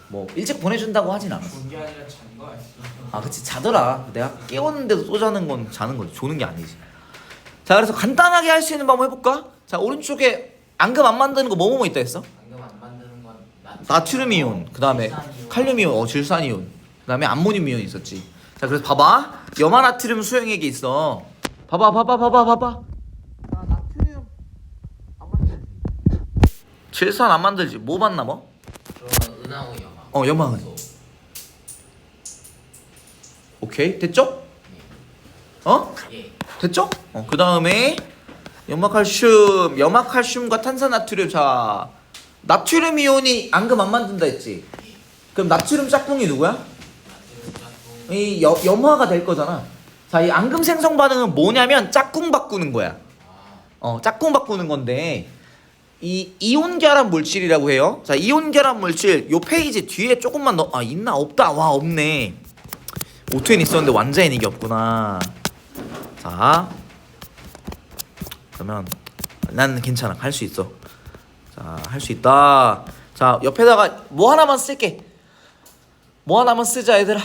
뭐 일찍 보내준다고 하진 않았어. 본게 아니라 잔거 아니야? 그치, 자더라. 내가 깨웠는데도 또 자는 건 자는 거지. 조는 게 아니지. 자, 그래서 간단하게 할 수 있는 방법 해볼까? 자, 오른쪽에 앙금 안 만드는 거 뭐뭐 있다 했어? 방금 안 만드는 건 나트륨 이온, 그 다음에 칼륨 이온, 질산 이온, 그 다음에 암모늄 이온 있었지. 자, 그래서 봐봐. 염화나트륨 수용액이 있어. 봐봐. 나 나트륨 안 만들지. 질산 안 만들지. 뭐 만나 뭐? 그러면 은하고 염화. 염화은. 오케이, 됐죠? 예. 됐죠? 그 다음에 염화칼슘과 탄산나트륨. 자, 나트륨 이온이 앙금 안 만든다 했지. 그럼 나트륨 짝꿍이 누구야? 나트륨 짝꿍. 이 염화가 될 거잖아. 자, 이 앙금 생성 반응은 뭐냐면 짝꿍 바꾸는 거야. 짝꿍 바꾸는 건데 이 이온 결합 물질이라고 해요. 자, 이온 결합 물질 요 페이지 뒤에 조금만 있나 없다. 와, 없네. 오토엔 있었는데 완자엔 이게 없구나. 자, 그러면 난 괜찮아. 할 수 있어. 자, 할 수 있다. 자, 옆에다가 뭐 하나만 쓸게. 뭐 하나만 쓰자, 얘들아.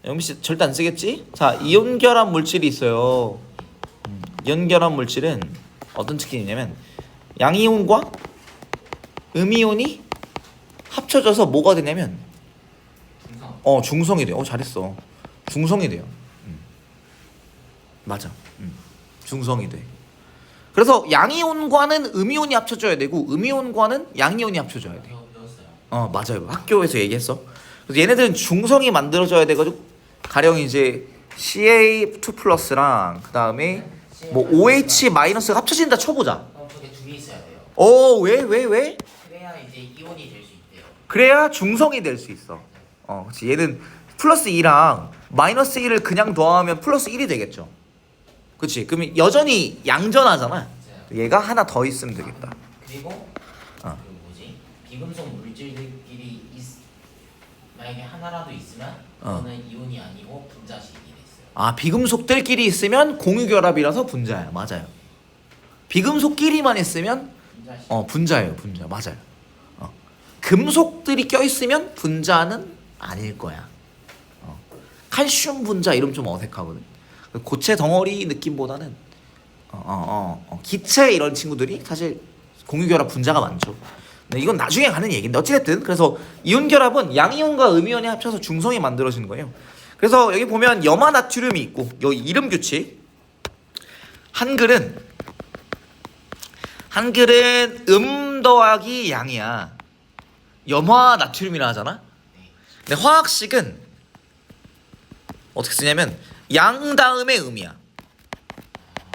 영미씨 절대 안 쓰겠지? 자, 이온 결합 물질이 있어요. 이온 결합 물질은 어떤 특징이냐면 양이온과 음이온이 합쳐져서 뭐가 되냐면 중성. 중성이 돼요. 잘했어. 중성이 돼요. 맞아. 중성이 돼. 그래서 양이온과는 음이온이 합쳐져야 되고 음이온과는 양이온이 합쳐져야 돼. 배웠어요. 맞아요. 학교에서 얘기했어. 그래서 얘네들은 중성이 만들어져야 돼가지고 가령 이제 Ca2 플러스랑 그 다음에 뭐 OH 마이너스가 합쳐진다 쳐보자. 그럼 저게 두 개 있어야 돼요. 왜? 그래야 이제 이온이 될 수 있대요. 그래야 중성이 될 수 있어. 그렇지. 얘는 플러스 2랑 마이너스 1을 그냥 더하면 플러스 1이 되겠죠. 그렇지. 그러면 여전히 양전하잖아. 얘가 하나 더 있으면 되겠다. 그리고 그 뭐지? 비금속 물질들끼리 만약에 하나라도 있으면 그거는 이온이 아니고 분자식이 됐어요. 비금속들끼리 있으면 공유결합이라서 분자야. 맞아요. 비금속끼리만 있으면 분자식. 분자예요. 분자. 맞아요. 금속들이 껴있으면 분자는 아닐 거야. 칼슘 분자 이러면 좀 어색하거든. 고체 덩어리 느낌보다는 기체 이런 친구들이 사실 공유결합 분자가 많죠. 근데 이건 나중에 가는 얘기인데 어찌됐든 그래서 이온 결합은 양이온과 음이온이 합쳐서 중성이 만들어지는 거예요. 그래서 여기 보면 염화나트륨이 있고 여기 이름 규칙 한글은 더하기 양이야. 염화나트륨이라 하잖아. 근데 화학식은 어떻게 쓰냐면 양 다음에 음이야.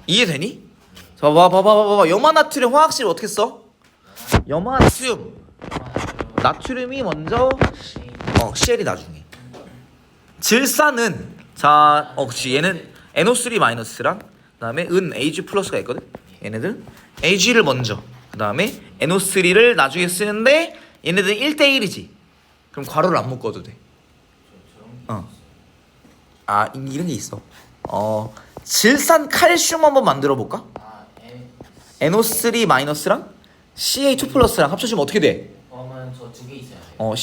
이해되니? 자, 봐봐. 염화나트륨 화학식을 어떻게 써? 염화나트륨 나트륨이 먼저 CL이 나중에. 질산은 자, 그렇지. 얘는 NO3 마이너스랑 그다음에 은 Ag 플러스가 있거든. 얘네들 Ag를 먼저 그다음에 NO3를 나중에 쓰는데 얘네들은 1대1이지. 그럼 괄호를 안 묶어도 돼. 이런 게 있어. 질산 칼슘 한번 만들어 볼까? NO3 마이너스랑 CH2 플러스랑 합쳐지면 어떻게 돼? 그러면 그러면 저 두 개 있어야 돼요.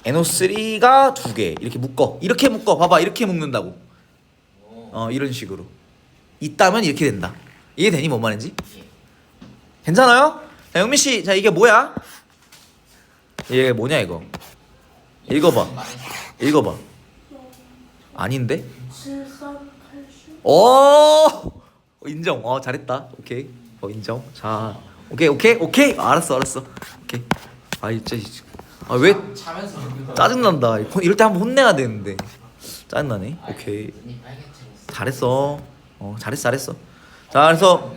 CaNO3가 두 개 이렇게 묶어. 이렇게 묶어. 봐봐, 이렇게 묶는다고. 오. 이런 식으로. 있다면 이렇게 된다. 이해되니 뭔 말인지? 예. 괜찮아요? 자, 영민 씨, 자 이게 뭐야? 이게 뭐냐 이거? 읽어봐. 읽어봐. 아닌데? 질산칼슘. 인정. 잘했다. 오케이. 인정. 자, 오케이. 알았어. 오케이. 진짜. 왜 자면서 짜증난다. 이럴 때 한번 혼내야 되는데 짜증나네. 오케이. 눈이 빨개졌어. 잘했어. 자, 그래서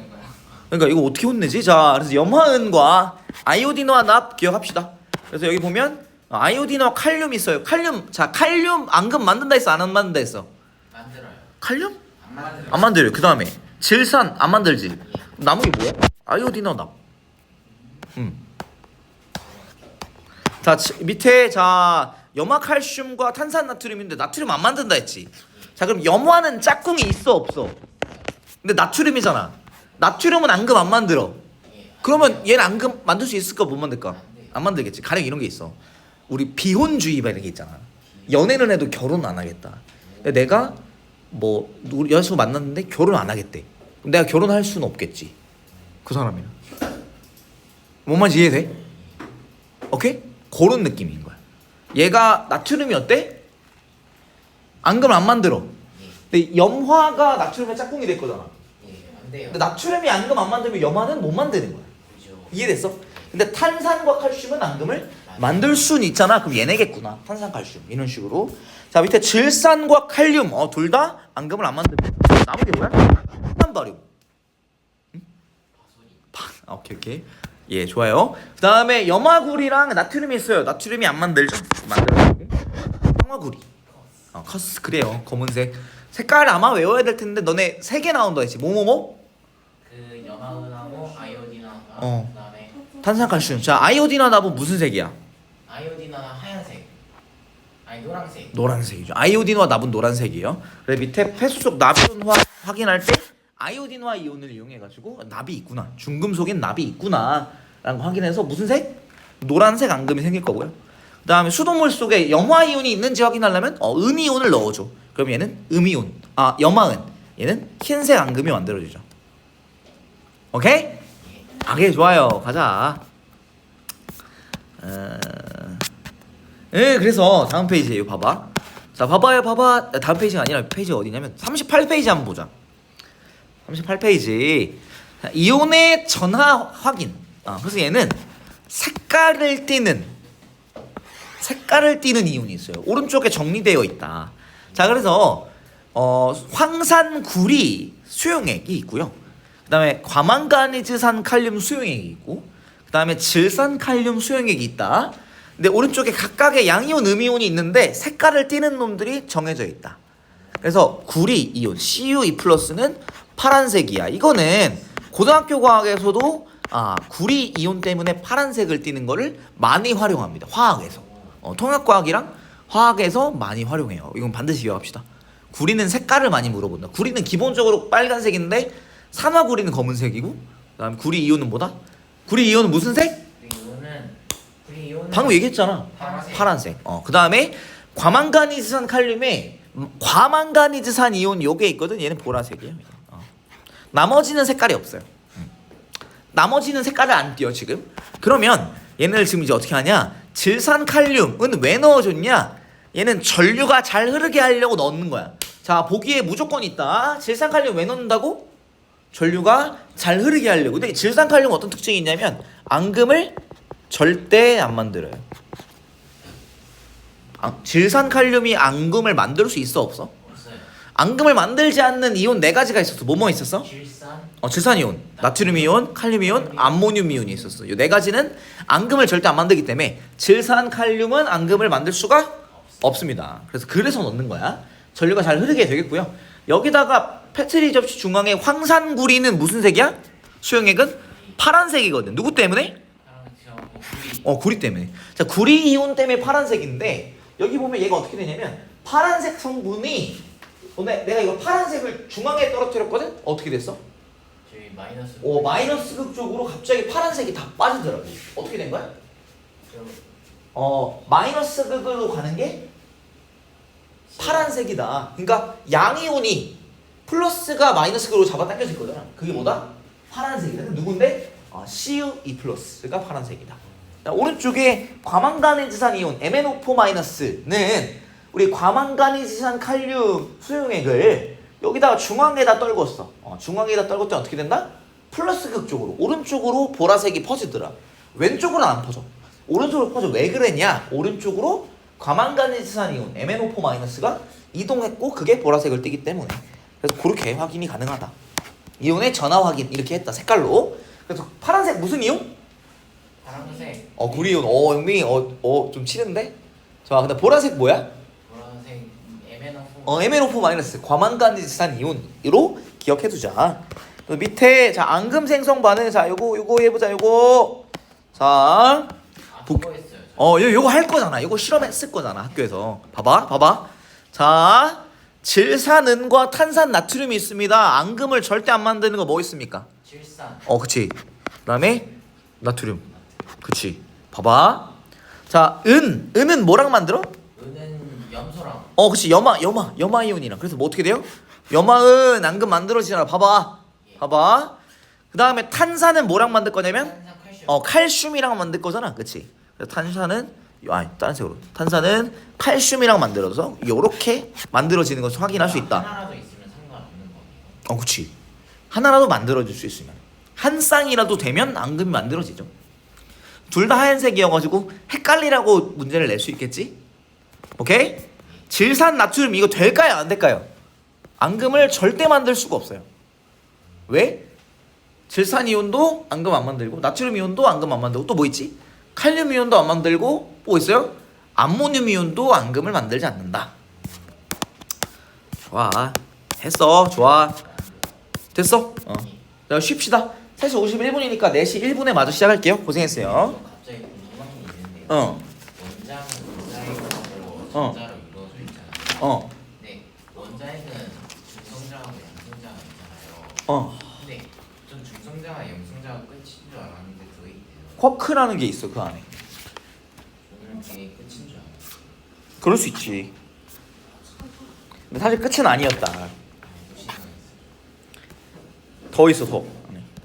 그러니까 이거 어떻게 혼내지? 자, 그래서 염화은과 아이오딘과 납 기억합시다. 그래서 여기 보면 아이오딘과 칼륨이 있어요. 칼륨 앙금 만든다 했어, 안 만든다 했어? 만들어요. 칼륨? 안 만들어. 안 만들어요. 그 다음에 질산 안 만들지. 남은 게 뭐야? 아이오딘과 납. 자, 밑에 염화칼슘과 탄산나트륨인데 나트륨 안 만든다 했지. 자, 그럼 염화는 짝꿍이 있어 없어? 근데 나트륨이잖아. 나트륨은 앙금 안 만들어. 그러면 얘는 앙금 만들 수 있을까 못 만들까? 안 만들겠지. 가령 이런 게 있어. 우리 비혼주의 이런 게 있잖아. 연애는 해도 결혼 안 하겠다. 근데 내가 우리 여자친구 만났는데 결혼 안 하겠대. 그럼 내가 결혼할 수는 없겠지. 그 사람이랑. 뭔 말인지 이해돼? 오케이? 그런 느낌인 거야. 얘가 나트륨이 어때? 앙금을 안 만들어. 근데 염화가 나트륨의 짝꿍이 될 거잖아. 안 돼요. 근데 나트륨이 앙금 안 만들면 염화는 못 만드는 거야. 그죠. 이해됐어? 근데 탄산과 칼슘은 앙금을 만들 수는 있잖아. 그럼 얘네겠구나. 탄산, 칼슘 이런 식으로. 자, 밑에 질산과 칼륨 둘 다 앙금을 안 만들면 남은 게 뭐야? 탄바륨. 오케이. 예, 좋아요. 그 다음에 염화구리랑 나트륨이 있어요. 나트륨이 안 만들죠? 만들어요. 황화구리. 커스. 그래요. 검은색. 색깔 아마 외워야 될 텐데 너네 3개 나온다 했지. 뭐뭐뭐? 그 염화은하고 아이오딘하고 그다음에 탄산칼슘. 자, 아이오딘과 납은 무슨 색이야? 아이오딘은 하얀색. 아니 노란색. 노란색이죠. 아이오딘과 납은 노란색이에요. 그래 밑에 폐수 속 나비온 확인할 때 아이오딘과 이온을 이용해가지고 납이 있구나. 중금속엔 납이 있구나. 라는 거 확인해서 무슨 색? 노란색 앙금이 생길 거고요. 그 다음에 수돗물 속에 염화이온이 있는지 확인하려면 음이온을 넣어줘. 그럼 얘는 음이온. 염화은. 얘는 흰색 앙금이 만들어지죠. 오케이? 오케이, 좋아요. 가자. 그래서 다음 페이지에요. 봐봐. 자, 봐봐요. 다음 페이지가 아니라 페이지가 어디냐면 38페이지 한번 보자. 38페이지. 이온의 전하 확인. 그래서 얘는 색깔을 띠는 이온이 있어요. 오른쪽에 정리되어 있다. 자, 그래서 황산구리 수용액이 있고요. 그 다음에 과망가니즈산 칼륨 수용액이 있고, 그 다음에 질산칼륨 수용액이 있다. 근데 오른쪽에 각각의 양이온, 음이온이 있는데 색깔을 띠는 놈들이 정해져 있다. 그래서 구리 이온 CuE+는 파란색이야. 이거는 고등학교 과학에서도 구리 이온 때문에 파란색을 띠는 거를 많이 활용합니다. 화학에서. 통합과학이랑 화학에서 많이 활용해요. 이건 반드시 기억합시다. 구리는 색깔을 많이 물어본다. 구리는 기본적으로 빨간색인데 산화구리는 검은색이고, 그다음 구리 이온은 뭐다? 구리 이온은 무슨 색? 구리 이온은 방금 얘기했잖아. 파란색. 그다음에 과망가니즈산 칼륨에 과망가니즈산 이온 요게 있거든. 얘는 보라색이에요. 나머지는 색깔이 없어요. 나머지는 색깔을 안 띄어 지금. 그러면 얘네를 지금 이제 어떻게 하냐? 질산칼륨은 왜 넣어줬냐? 얘는 전류가 잘 흐르게 하려고 넣는 거야. 자, 보기에 무조건 있다. 질산칼륨 왜 넣는다고? 전류가 잘 흐르게 하려고. 근데 질산칼륨 어떤 특징이 있냐면 앙금을 절대 안 만들어요. 질산칼륨이 앙금을 만들 수 있어 없어? 없어요. 앙금을 만들지 않는 이온 4가지가 있었어. 뭐뭐 있었어? 질산. 질산이온, 나트륨이온, 칼륨이온, 암모늄이온이 있었어. 이 4가지는 앙금을 절대 안 만들기 때문에 질산칼륨은 앙금을 만들 수가 없습니다. 그래서 넣는 거야. 전류가 잘 흐르게 되겠고요. 여기다가 페트리 접시 중앙에 황산구리는 무슨 색이야? 수용액은 파란색이거든. 누구 때문에? 구리. 구리 때문에. 자, 구리 이온 때문에 파란색인데 여기 보면 얘가 어떻게 되냐면 파란색 성분이 내가 이거 파란색을 중앙에 떨어뜨렸거든? 어떻게 됐어? 저희 마이너스. 마이너스 극 쪽으로 갑자기 파란색이 다 빠지더라고. 어떻게 된 거야? 마이너스 극으로 가는 게 파란색이다. 그러니까 양이온이 플러스가 마이너스 극으로 잡아당겨질 거잖아. 그게 뭐다? 파란색이다. 누군데? CU2 플러스가 파란색이다. 자, 오른쪽에 과망간의 이온 MnO4-는 우리 과망간의 칼륨 수용액을 여기다가 중앙에다 떨궜어. 중앙에다 떨궜더니 어떻게 된다? 플러스 극 쪽으로 오른쪽으로 보라색이 퍼지더라. 왼쪽으로는 안 퍼져. 오른쪽으로 퍼져. 왜 그랬냐? 오른쪽으로 과망간의 이온 MnO4-가 이동했고 그게 보라색을 띠기 때문에. 그래서 그렇게 확인이 가능하다. 이온의 전하 확인 이렇게 했다. 색깔로. 그래서 파란색 무슨 이온? 파란색. 구리온. 영민이 좀 치는데? 자, 근데 보라색 뭐야? 보라색 MnO4. MnO4- 과망간의 이온으로 기억해 두자. 밑에 자, 앙금 생성 반응. 자, 요거 해 보자. 요거. 자, 그거 했어요. 요거 할 거잖아. 요거 실험했을 거잖아. 학교에서. 봐봐. 자, 질산은과 탄산 나트륨이 있습니다. 앙금을 절대 안 만드는 거 뭐 있습니까? 질산. 그치. 그다음에 나트륨. 그치. 봐봐. 자, 은은 뭐랑 만들어? 은은 염소랑. 그치. 염화 이온이랑. 그래서 뭐 어떻게 돼요? 염화은 앙금 만들어지잖아. 봐봐. 그다음에 탄산은 뭐랑 만들 거냐면 탄산 칼슘. 칼슘이랑 만들 거잖아. 그치. 그래서 탄산은 다른 색으로. 탄산은 칼슘이랑 만들어서 요렇게 만들어지는 것을 확인할 수 있다. 하나라도 있으면 상관없는 거예요. 그치. 하나라도 만들어질 수 있으면. 한 쌍이라도 되면 앙금이 만들어지죠. 둘 다 하얀색이어가지고 헷갈리라고 문제를 낼 수 있겠지? 오케이? 질산 나트륨 이거 될까요? 안 될까요? 앙금을 절대 만들 수가 없어요. 왜? 질산 이온도 앙금 안 만들고 나트륨 이온도 앙금 안 만들고 또 뭐 있지? 칼륨 이온도 안 만들고 뭐 있어요? 암모늄 이온도 앙금을 만들지 않는다. 좋아. 했어. 좋아. 됐어? 자, 쉽시다. 3시 51분이니까 4시 1분에 마저 시작할게요. 고생했어요. 갑자기 궁금한 게 있는데요. 원장은 원자핵하고 전자로 이루어져 있잖아요. 네, 원자핵은 중성자하고 양성자가 있잖아요. 근데 전 중성자와 양성자가 끝인 줄 알았는데 그게 있대요. 쿼크라는 게 있어 그 안에. 저는 그게 끝인 줄 알았어요. 그럴 수 있지. 근데 사실 끝은 아니었다. 무시당했어요. 더 있어 더.